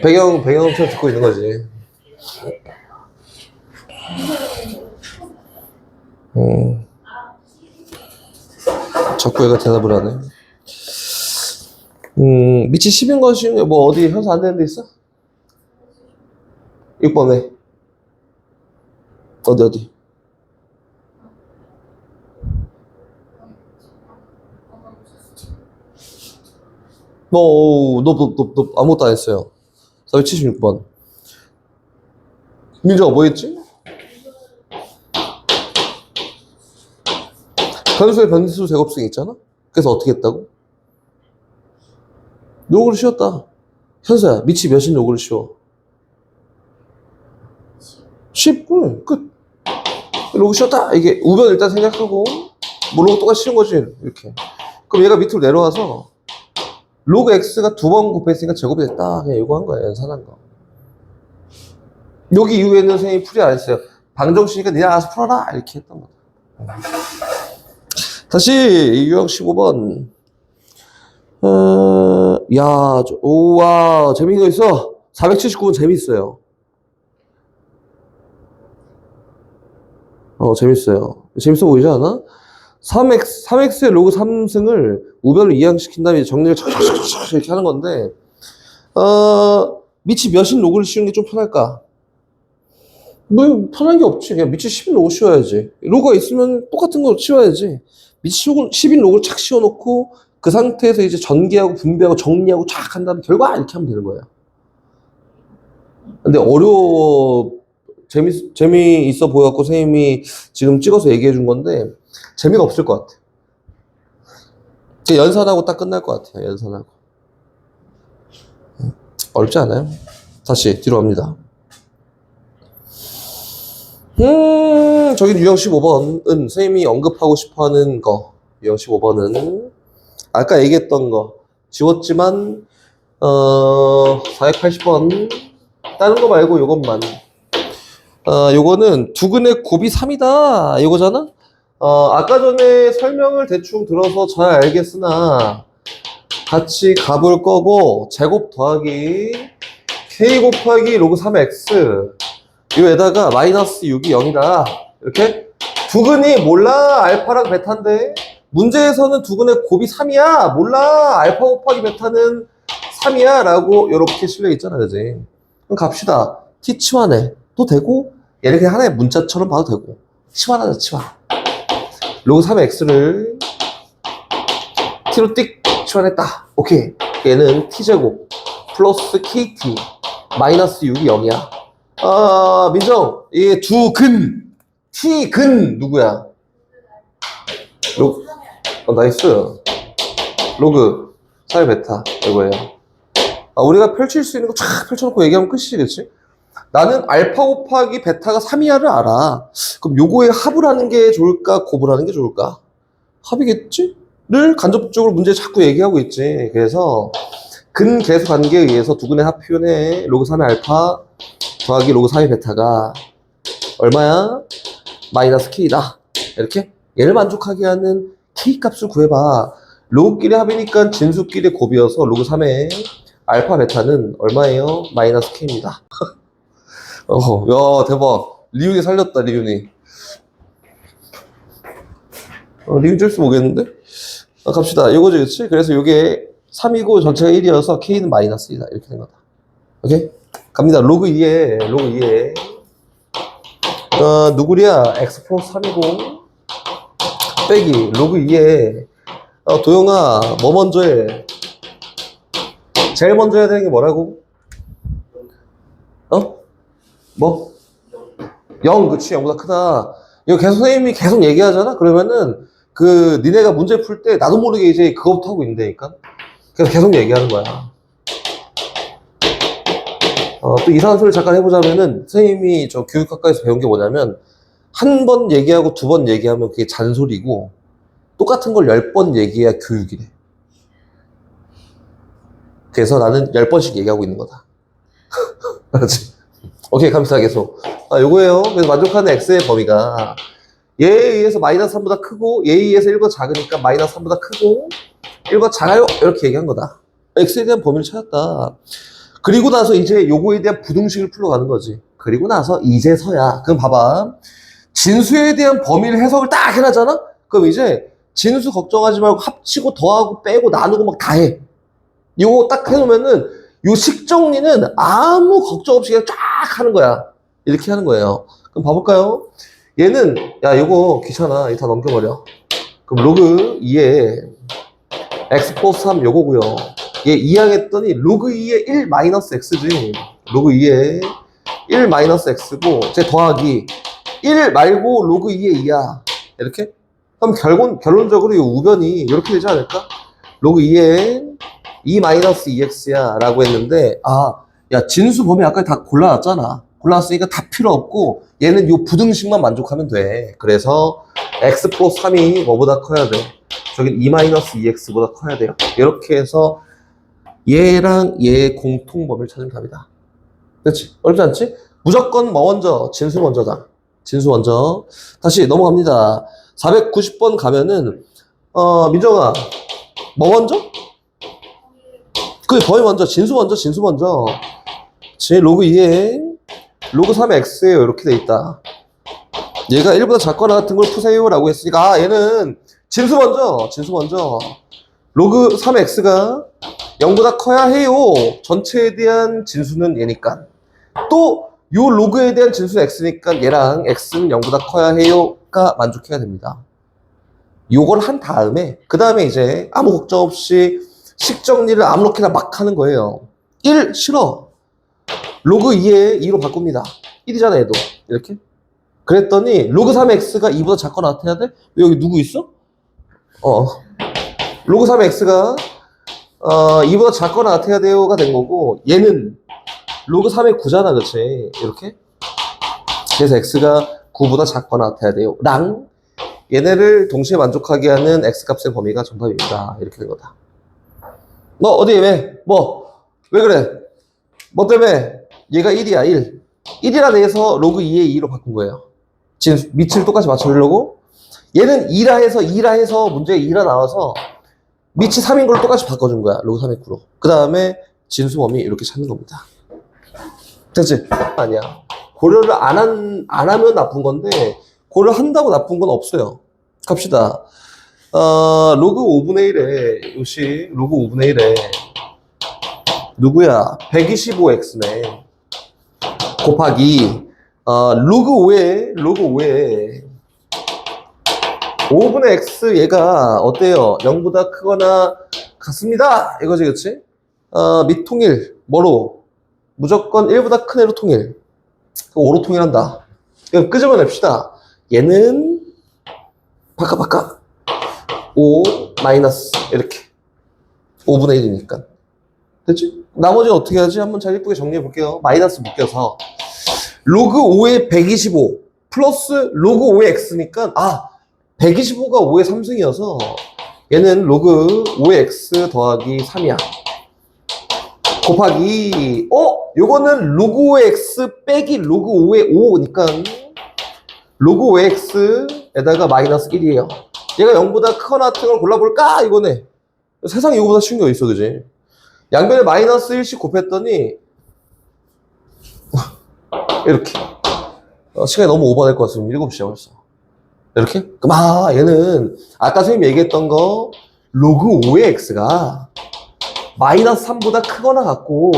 배경처럼 듣고 있는 거지. 자꾸 얘가 대답을 하네. 밑이 10인 것이 어디 현서 안 되는 데 있어? 6번에. 어디? 너 아무것도 안 했어요. 476번. 민정아 뭐 했지? 변수의 변수 제곱승 있잖아? 그래서 어떻게 했다고? 로그를 씌웠다. 현수야, 밑이 몇인 로그를 씌워? 10. 응, 끝. 로그 씌웠다. 이게 우변 일단 생략하고, 뭐 로그 똑같이 씌운 거지. 이렇게. 그럼 얘가 밑으로 내려와서, 로그 x가 두 번 곱했으니까 제곱이 됐다. 그냥 이거 한 거야. 연산한 거. 여기 이후에는 선생님이 풀이 안 했어요. 방정식이니까 니네 알아서 풀어라. 이렇게 했던 거다. 다시 유형 15번. 우와, 재밌는 거 있어. 479번 재밌어요. 재밌어요. 재밌어 보이지 않아? 3x의 로그 3승을 우변으로 이항시킨 다음에 정리를 착착착착 이렇게 하는 건데, 밑이 몇인 로그를 씌우는 게 좀 편할까? 뭐, 편한 게 없지. 그냥 밑이 10인 로그 씌워야지. 로그가 있으면 똑같은 거 씌워야지. 밑이 10인 로그를 착 씌워놓고, 그 상태에서 이제 전개하고 분배하고 정리하고 쫙 한 다음에 결과 이렇게 하면 되는 거예요. 근데 재미있어 보여갖고 선생님이 지금 찍어서 얘기해 준 건데, 재미가 없을 것 같아요. 연산하고 딱 끝날 것 같아요. 연산하고. 어렵지 않아요? 다시 뒤로 갑니다. 저기 유형 15번은 선생님이 언급하고 싶어 하는 거. 유형 15번은 아까 얘기했던 거 지웠지만 480번 다른 거 말고 요것만 요거는 두근의 곱이 3이다 이거잖아. 아까 전에 설명을 대충 들어서 잘 알겠으나 같이 값을 꺼고 제곱 더하기 k 곱하기 로그 3x 요에다가 마이너스 6이 0이다 이렇게. 두근이 몰라 알파랑 베타인데 문제에서는 두근의 곱이 3이야 몰라 알파 곱하기 베타는 3이야 라고 이렇게 실려 있잖아, 그지? 그럼 갑시다. t 치환해 또 되고 얘를 그냥 하나의 문자처럼 봐도 되고 치환하자. 치환 로그 3x를 t로 띡 치환했다. 오케이. 얘는 t제곱 플러스 kt 마이너스 6이 0이야. 민정, 이게 두근 t근 누구야? 나이스. 로그 3의 베타 이거예요. 우리가 펼칠 수 있는 거 쫙 펼쳐놓고 얘기하면 끝이지, 그치? 나는 알파 곱하기 베타가 3이야를 알아. 그럼 요거에 합을 하는 게 좋을까? 곱을 하는 게 좋을까? 합이겠지? 를 간접적으로 문제 자꾸 얘기하고 있지. 그래서 근계수 관계에 의해서 두근의 합 표현에 로그 3의 알파 더하기 로그 3의 베타가 얼마야? 마이너스 k다. 이렇게 얘를 만족하게 하는 k 값을 구해봐. 로그끼리 합이니까 진수끼리 곱이어서 로그 3의 알파 베타는 얼마예요? 마이너스 k입니다. 야 대박. 리윤이 살렸다. 리윤이. 리윤 쩔수 모르겠는데? 갑시다. 이거지, 그치? 그래서 이게 3이고 전체가 1이어서 k는 마이너스 2다. 이렇게 된 거다. 오케이? 갑니다. 로그 2에 누구랴? x 플러스 3이고 빼기 로그 2에 도영아 뭐 먼저 해? 제일 먼저 해야 되는 게 뭐라고? 뭐? 0, 그치? 0보다 크다. 이거 계속 선생님이 계속 얘기하잖아? 그러면은 니네가 문제 풀 때 나도 모르게 이제 그거부터 하고 있는다니까? 그래서 계속 얘기하는 거야. 또 이상한 소리 잠깐 해보자면은 선생님이 저 교육학과에서 배운 게 뭐냐면 한 번 얘기하고 두 번 얘기하면 그게 잔소리고 똑같은 걸 10번 얘기해야 교육이래. 그래서 나는 10번씩 얘기하고 있는 거다. 알았지? 오케이, 갑시다. 계속. 요거예요. 그래서 만족하는 x의 범위가 얘에 의해서 마이너스 3보다 크고 얘에 의해서 1보다 작으니까 마이너스 3보다 크고 1보다 작아요. 이렇게 얘기한 거다. x에 대한 범위를 찾았다. 그리고 나서 이제 요거에 대한 부등식을 풀러가는 거지. 그리고 나서 이제서야. 그럼 봐봐. 진수에 대한 범위를 해석을 딱 해놨잖아? 그럼 이제 진수 걱정하지 말고 합치고 더하고 빼고 나누고 막 다 해. 요거 딱 해놓으면은 요 식정리는 아무 걱정 없이 그냥 쫙 하는 거야. 이렇게 하는 거예요. 그럼 봐볼까요? 얘는, 야, 이거 귀찮아. 이거 다 넘겨버려. 그럼 로그 2에 x 플러스 3 요거고요. 얘 2항 했더니 로그 2에 1 마이너스 x지. 로그 2에 1 마이너스 x고, 제 더하기 1 말고 로그 2에 2야. 이렇게? 그럼 결론적으로 이 우변이 이렇게 되지 않을까? 로그 2에 2 마이너스 2x야 라고 했는데, 아, 야, 진수 범위 아까 다 골라놨잖아. 골라놨으니까 다 필요 없고, 얘는 요 부등식만 만족하면 돼. 그래서 x 플러스 3이 뭐보다 커야 돼? 저긴 2 마이너스 2x보다 커야 돼요. 이렇게 해서 얘랑 얘의 공통 범위를 찾으면 답이다. 그렇지? 어렵지 않지? 무조건 뭐 먼저? 진수 먼저다. 진수 먼저. 다시 넘어갑니다. 490번 가면은, 민정아, 뭐 먼저? 그 범위 먼저, 진수 먼저, 진수 먼저. 제 로그 2에 로그 3의 x예요. 이렇게 돼 있다. 얘가 1보다 작거나 같은 걸 푸세요 라고 했으니까, 아, 얘는 진수 먼저, 진수 먼저. 로그 3의 x가 0보다 커야 해요. 전체에 대한 진수는 얘니까. 또, 요 로그에 대한 진수는 x니까 얘랑 x는 0보다 커야 해요가 만족해야 됩니다. 요걸 한 다음에, 그 다음에 이제 아무 걱정 없이 식 정리를 아무렇게나 막 하는 거예요. 1 싫어. 로그 2에 2로 바꿉니다. 1이잖아 얘도. 이렇게. 그랬더니 로그 3의 x가 2보다 작거나 같아야 돼? 왜 여기 누구 있어? 로그 3의 x가 2보다 작거나 같아야 돼요가 된 거고, 얘는 로그 3의 9잖아, 그치? 이렇게. 그래서 x가 9보다 작거나 같아야 돼요. 랑 얘네를 동시에 만족하게 하는 x값의 범위가 정답입니다. 이렇게 된 거다. 너 어디 왜? 뭐? 왜 그래? 뭐 때문에? 얘가 1이야, 1. 1이라 돼서 로그 2에 2로 바꾼 거예요. 지금 밑을 똑같이 맞춰주려고. 얘는 2라 해서 문제에 2라 나와서 밑이 3인 걸 똑같이 바꿔준 거야. 로그 3의 9로. 그 다음에 진수 범위 이렇게 찾는 겁니다. 됐지? 아니야. 고려를 안 하면 나쁜 건데, 고려를 한다고 나쁜 건 없어요. 갑시다. 로그 5분의 1에, 요시, 로그 5분의 1에, 누구야? 125x네. 곱하기, 로그 5에, 5분의 x 얘가 어때요? 0보다 크거나 같습니다. 이거지, 그치? 및 통일. 뭐로? 무조건 1보다 큰 애로 통일. 5로 통일한다. 이거 끄집어냅시다. 얘는 바꿔 5 마이너스 이렇게 5분의 1이니까 됐지? 나머지는 어떻게 하지? 한번 잘 예쁘게 정리해 볼게요. 마이너스 묶여서 로그 5에 125 플러스 로그 5의 x니까 125가 5의 3승이어서 얘는 로그 5의 x 더하기 3이야. 곱하기 요거는 로그 5의 x 빼기 로그 5의 5니까 로그 5의 x에다가 마이너스 1이에요. 얘가 0보다 크거나 같은 걸 골라볼까? 이거네. 세상에 이거보다 쉬운 게 어딨어, 그지? 양변에 마이너스 1씩 곱했더니 이렇게 시간이 너무 오버될 것 같으면 7시야 벌써. 이렇게? 그럼 얘는 아까 선생님이 얘기했던 거 로그 5의 x가 마이너스 3보다 크거나 같고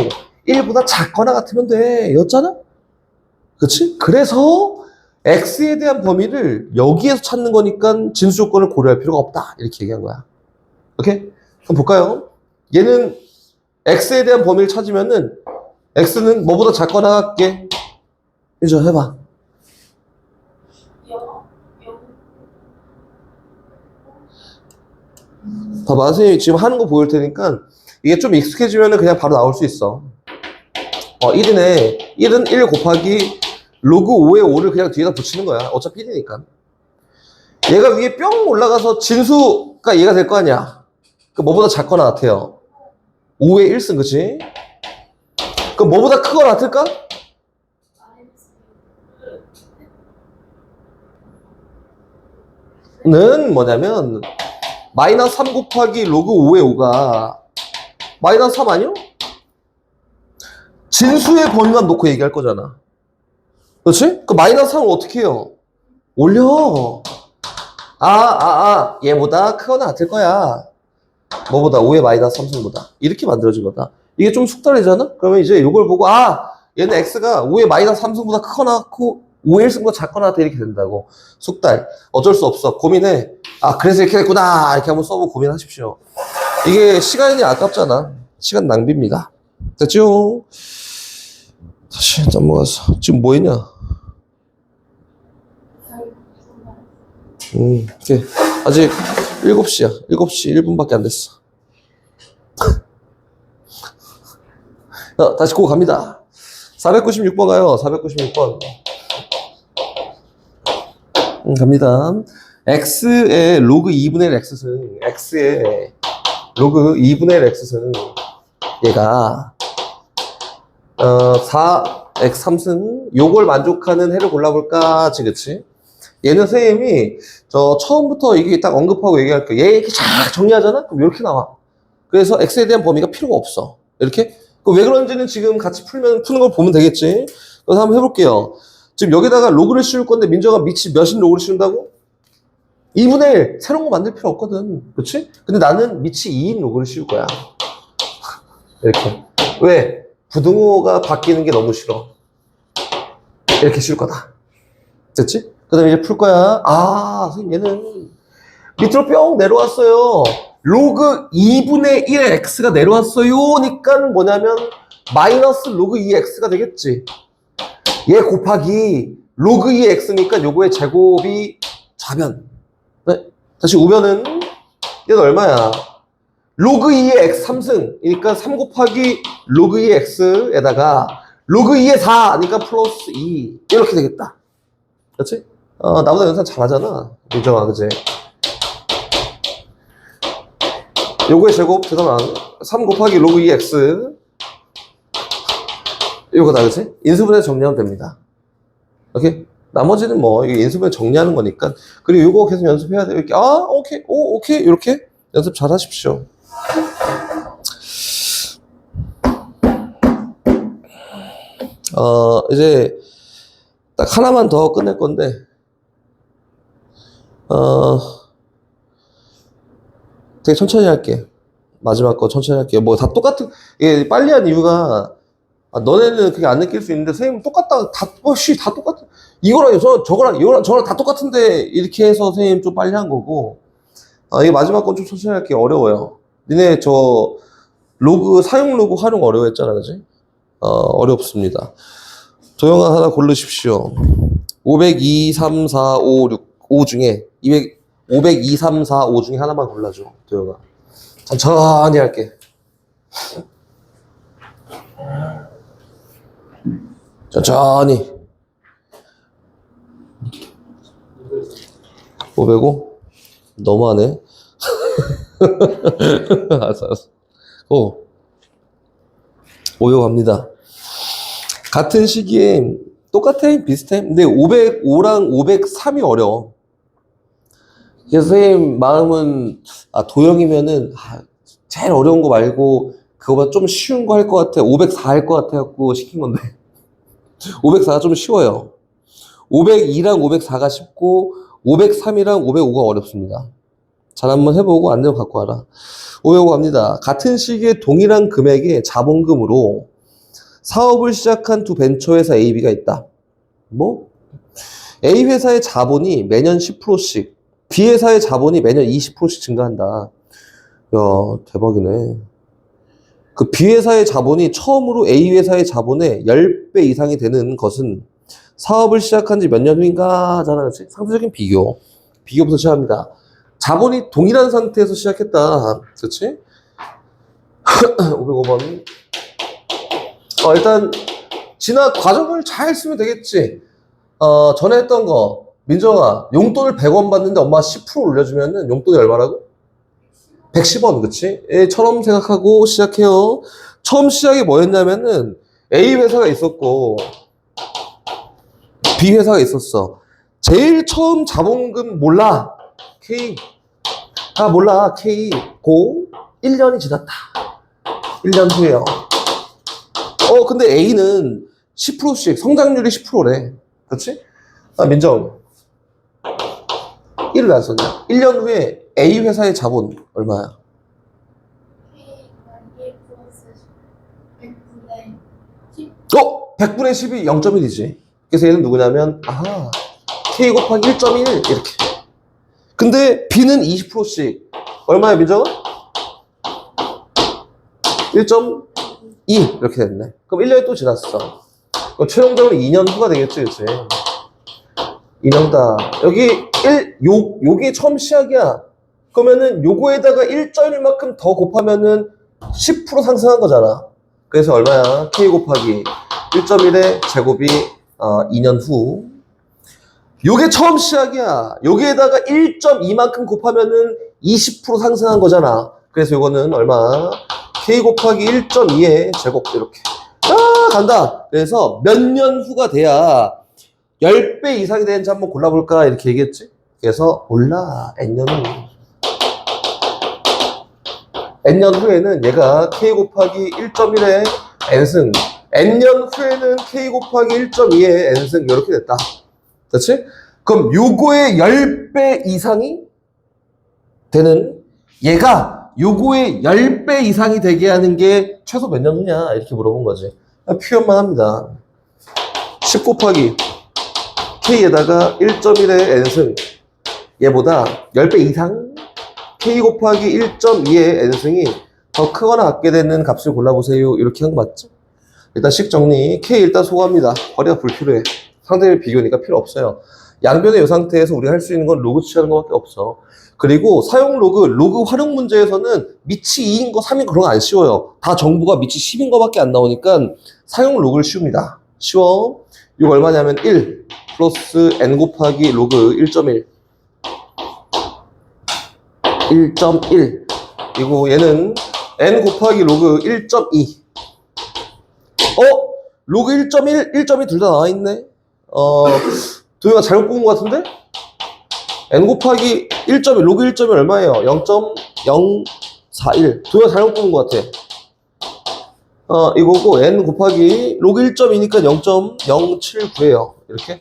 1보다 작거나 같으면 돼. 였잖아? 그치? 그래서 x에 대한 범위를 여기에서 찾는 거니까 진수 조건을 고려할 필요가 없다. 이렇게 얘기한 거야. 오케이? 그럼 볼까요? 얘는 x에 대한 범위를 찾으면은 x는 뭐보다 작거나 같게 이제 해봐. 봐봐. 선생님이 지금 하는 거 보일 테니까 이게 좀 익숙해지면은 그냥 바로 나올 수 있어. 1이네. 1은 1 곱하기 로그 5의 5를 그냥 뒤에다 붙이는 거야. 어차피 1이니까. 얘가 위에 뿅 올라가서 진수가 얘가 될 거 아니야. 그 뭐보다 작거나 같아요. 5의 1승, 그치? 그럼 뭐보다 크거나 같을까? 는 뭐냐면 마이너스 3 곱하기 로그 5의 5가 마이너스 3 아니요? 진수의 범위만 놓고 얘기할 거잖아. 그렇지? 그 마이너스 3을 어떻게 해요? 올려. 얘보다 크거나 같을 거야. 뭐보다? 5의 마이너스 3승보다. 이렇게 만들어진 거다. 이게 좀 숙달되잖아? 그러면 이제 이걸 보고 얘는 x가 5의 마이너스 3승보다 크거나 같고 5의 1승보다 작거나 같아 이렇게 된다고. 숙달. 어쩔 수 없어. 고민해. 아, 그래서 이렇게 됐구나. 이렇게 한번 써보고 고민하십시오. 이게 시간이 아깝잖아. 시간 낭비입니다. 됐죠? 다시 넘어가서. 지금 뭐 했냐? 오케이. 아직 7시야. 7시 1분밖에 안 됐어. 자, 다시 고 갑니다. 496번 가요. 496번. 갑니다. x의 로그 2분의 1 x승. x의 로그 2분의 1 x승. 얘가 4x 3승 요걸 만족하는 해를 골라볼까? 그치? 얘는 선생님이 처음부터 이게 딱 언급하고 얘기할 거야. 얘 이렇게 쫙 정리하잖아? 그럼 이렇게 나와. 그래서 x에 대한 범위가 필요가 없어. 이렇게? 왜 그런지는 지금 같이 푸는 걸 보면 되겠지? 그래서 한번 해볼게요. 지금 여기다가 로그를 씌울 건데 민정아 밑이 몇인 로그를 씌운다고? 2분의 1 새로운 거 만들 필요 없거든. 그치? 근데 나는 밑이 2인 로그를 씌울 거야. 이렇게. 왜? 부등호가 바뀌는 게 너무 싫어. 이렇게 씌울 거다. 됐지? 그 다음에 이제 풀 거야. 아, 선생님 얘는 밑으로 뿅 내려왔어요. 로그 2분의 1의 x가 내려왔어요. 니까 뭐냐면 마이너스 로그 2x가 되겠지. 얘 곱하기 로그 2의 x니까 요거의 제곱이 좌변. 네? 다시 우변은 얘는 얼마야? 로그 2의 x 3승이니까 3 곱하기 로그 2의 x에다가 로그 2의 4니까 플러스 2 이렇게 되겠다. 그렇지? 나보다 연산 잘하잖아. 민정아, 그치? 요거의 제곱, 대단한 3 곱하기 로그 2x 요거다, 그치? 인수분해 정리하면 됩니다. 오케이? 나머지는 뭐, 이게 인수분해 정리하는 거니까. 그리고 요거 계속 연습해야 돼요. 이렇게, 오케이, 오케이. 이렇게 연습 잘 하십시오. 이제 딱 하나만 더 끝낼 건데, 되게 천천히 할게. 마지막 거 천천히 할게요. 뭐 다 똑같은, 이게 빨리 한 이유가, 너네는 그게 안 느낄 수 있는데, 선생님 똑같다, 다 똑같아. 이거랑 저거랑 이거랑 저거랑 다 똑같은데, 이렇게 해서 선생님 좀 빨리 한 거고, 이게 마지막 건 좀 천천히 할게. 어려워요. 니네 로그, 사용 로그 활용 어려워했잖아, 그지? 어렵습니다. 도형아 하나 고르십시오. 502, 3, 4, 5, 6, 5 중에 502, 3, 4, 5 중에 하나만 골라줘, 도영아. 천천히 할게. 천천히. 505? 너무하네. 알았어. 5요 갑니다. 같은 시기에 똑같아? 비슷해? 근데 505랑 503이 어려워. 그래서 선생님 마음은 도형이면은 제일 어려운 거 말고 그거보다 좀 쉬운 거 할 것 같아. 504 할 것 같아 갖고 시킨 건데 504가 좀 쉬워요. 502랑 504가 쉽고 503이랑 505가 어렵습니다. 잘 한번 해보고 안 되면 갖고 와라. 505 갑니다. 같은 시기에 동일한 금액의 자본금으로 사업을 시작한 두 벤처회사 A, B가 있다. 뭐? A 회사의 자본이 매년 10%씩, B 회사의 자본이 매년 20%씩 증가한다. 야, 대박이네. 그 B 회사의 자본이 처음으로 A 회사의 자본의 10배 이상이 되는 것은 사업을 시작한 지 몇 년 후인가 하잖아. 그렇지? 상대적인 비교. 비교부터 시작합니다. 자본이 동일한 상태에서 시작했다. 그렇지? 505번. 일단 지난 과정을 잘 쓰면 되겠지. 전에 했던 거 민정아 용돈을 100원 받는데 엄마 10% 올려주면은 용돈이 얼마라고? 110원. 그치? 처럼 생각하고 시작해요. 처음 시작이 뭐였냐면은 A 회사가 있었고 B 회사가 있었어. 제일 처음 자본금 몰라. K. 몰라. K. 고 1년이 지났다. 1년 후에요. 근데 A는 10%씩, 성장률이 10%래. 그렇지? 민정. 1을 왜 안 썼냐? 1년 후에 A 회사의 자본 얼마야? K 100분의 10. 100분의 10이 0.1이지. 그래서 얘는 누구냐면, 아하, K 곱하기 1.1 이렇게. 근데 B는 20%씩. 얼마야, 민정아? 1.2 이렇게 됐네. 그럼 1년이 또 지났어. 그럼 최종적으로 2년 후가 되겠지, 그치? 2년 다. 여기 요게 처음 시작이야. 그러면은 요거에다가 1.1만큼 더 곱하면은 10% 상승한 거잖아. 그래서 얼마야? K 곱하기 1.1의 제곱이 2년 후. 요게 처음 시작이야. 여기에다가 1.2만큼 곱하면은 20% 상승한 거잖아. 그래서 요거는 얼마? K 곱하기 1.2의 제곱 이렇게. 간다. 그래서 몇 년 후가 돼야 10배 이상이 되는지 한번 골라볼까 이렇게 얘기했지. 그래서 몰라. N년 후. N년 후에는 얘가 K 곱하기 1.1의 N승, N년 후에는 K 곱하기 1.2의 N승 이렇게 됐다. 그렇지? 그럼 요거의 10배 이상이 되는 얘가 요거의 10배 이상이 되게 하는 게 최소 몇 년 후냐 이렇게 물어본 거지. 표현만 합니다. 10 곱하기 K에다가 1.1의 N승 얘보다 10배 이상 K 곱하기 1.2의 N승이 더 크거나 같게 되는 값을 골라보세요. 이렇게 한 거 맞죠? 일단 식 정리. K 일단 소거합니다. 거리가 불필요해. 상대별 비교니까 필요 없어요. 양변의 이 상태에서 우리가 할 수 있는 건 로그 취하는 것밖에 없어. 그리고 사용 로그 활용 문제에서는 밑이 2인 거, 3인 거 그런 거 안 쉬워요. 다 정보가 밑이 10인 거밖에 안 나오니까 사용 로그를 쉬웁니다. 쉬워. 이거 얼마냐면 1 플러스 n 곱하기 로그 1.1. 1.1. 이거 얘는 n 곱하기 로그 1.2. 로그 1.1, 1.2 둘 다 나와있네. 도희가 잘못 본 것 같은데? n 곱하기 1.1, 로그 1.1 얼마예요? 0.041. 도희가 잘못 본 것 같아. 이거고 n 곱하기 로그 1.2니까 0.079예요. 이렇게.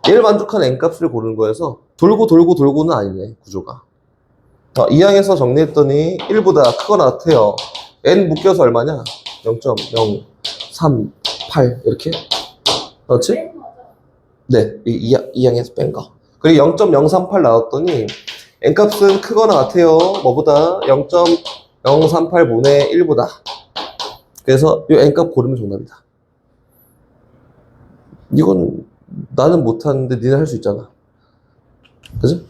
얘를 만족한 n 값을 고르는 거여서 돌고는 아니네, 구조가. 이 항에서 정리했더니 1보다 크거나 같아요. n 묶여서 얼마냐? 0.038 이렇게. 그렇지? 네, 이 항에서 뺀 거. 그리고 0.038 나왔더니 n값은 크거나 같아요. 뭐보다? 0.038분의 1보다. 그래서 이 n값 고르면 정답이다. 이건 나는 못하는데 니는 할 수 있잖아. 그죠?